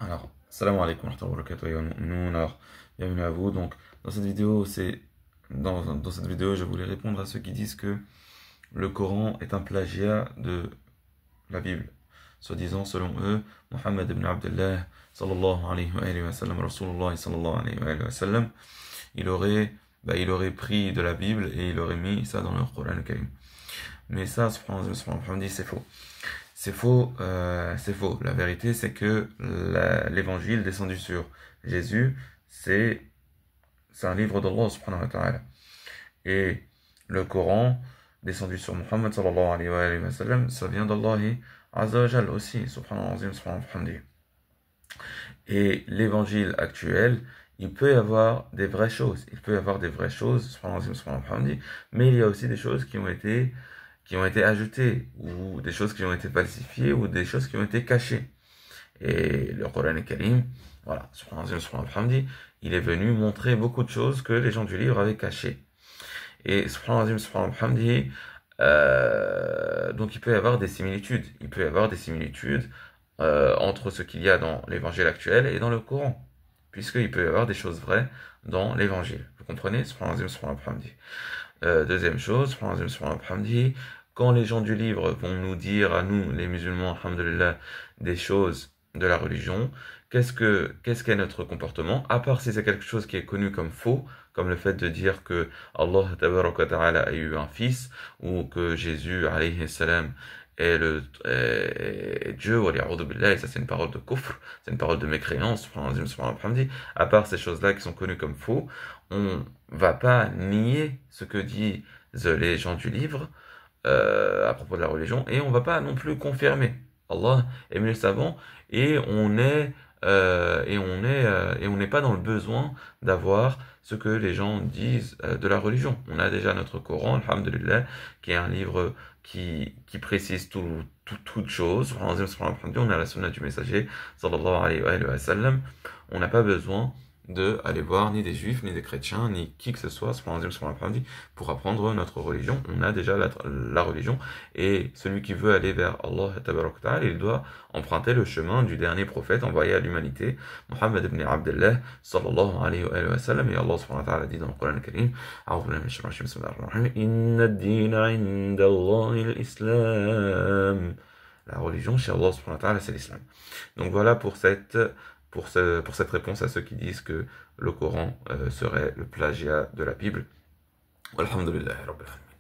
Alors, salam alaikum wa rahmatullahi wa barakatuh, ayyuhal mu'minun. Alors, bienvenue à vous. Donc, dans cette vidéo, dans cette vidéo, je voulais répondre à ceux qui disent que le Coran est un plagiat de la Bible. Soi-disant, selon eux, Muhammad ibn Abdullah, sallallahu alayhi wa sallam, Rasulullah sallallahu alayhi wa sallam, il aurait pris de la Bible et il aurait mis ça dans le Coran Karim. Mais ça, subhanallah, c'est faux. C'est faux. La vérité, c'est que l'évangile descendu sur Jésus, c'est un livre d'Allah subhanahu wa ta'ala. Et le Coran descendu sur Muhammad sallallahu alayhi wa sallam, ça vient d'Allah azza wa jal aussi, subhanahu wa ta'ala. Et l'évangile actuel, il peut y avoir des vraies choses. Mais il y a aussi des choses qui ont été ajoutées, ou des choses qui ont été falsifiées, ou des choses qui ont été cachées. Et le Coran Karim, voilà, il est venu montrer beaucoup de choses que les gens du livre avaient cachées. Et donc il peut y avoir des similitudes. Entre ce qu'il y a dans l'évangile actuel et dans le Coran, puisqu'il peut y avoir des choses vraies dans l'évangile. Vous comprenez? Deuxième chose, quand les gens du livre vont nous dire à nous, les musulmans, alhamdulillah, des choses de la religion, qu'est-ce qu'est notre comportement? À part si c'est quelque chose qui est connu comme faux, comme le fait de dire que Allah tabaraka wa ta'ala a eu un fils, ou que Jésus, alayhi salam, est Dieu, et ça c'est une parole de kufr, c'est une parole de mécréance, à part ces choses-là qui sont connues comme faux, on va pas nier ce que disent les gens du livre à propos de la religion, et on va pas non plus confirmer. Allah est mieux savant, et on n'est pas dans le besoin d'avoir ce que les gens disent de la religion. On a déjà notre Coran, alhamdulillah, qui est un livre qui précise toute chose. On a la sunna du messager, sallallahu alayhi wa sallam. On n'a pas besoin aller voir ni des juifs, ni des chrétiens, ni qui que ce soit, pour apprendre notre religion. On a déjà la religion, et celui qui veut aller vers Allah, il doit emprunter le chemin du dernier prophète envoyé à l'humanité, Muhammad ibn Abdullah, sallallahu alayhi wa sallam. Et Allah subhanahu wa ta'ala dit dans le Coran Karim, Inna ad-dina 'inda Allahi al-Islam. La religion chez Allah subhanahu wa ta'ala, c'est l'islam. Donc voilà pour cette réponse à ceux qui disent que le Coran serait le plagiat de la Bible. Alhamdulillah, Rabbil Alamin.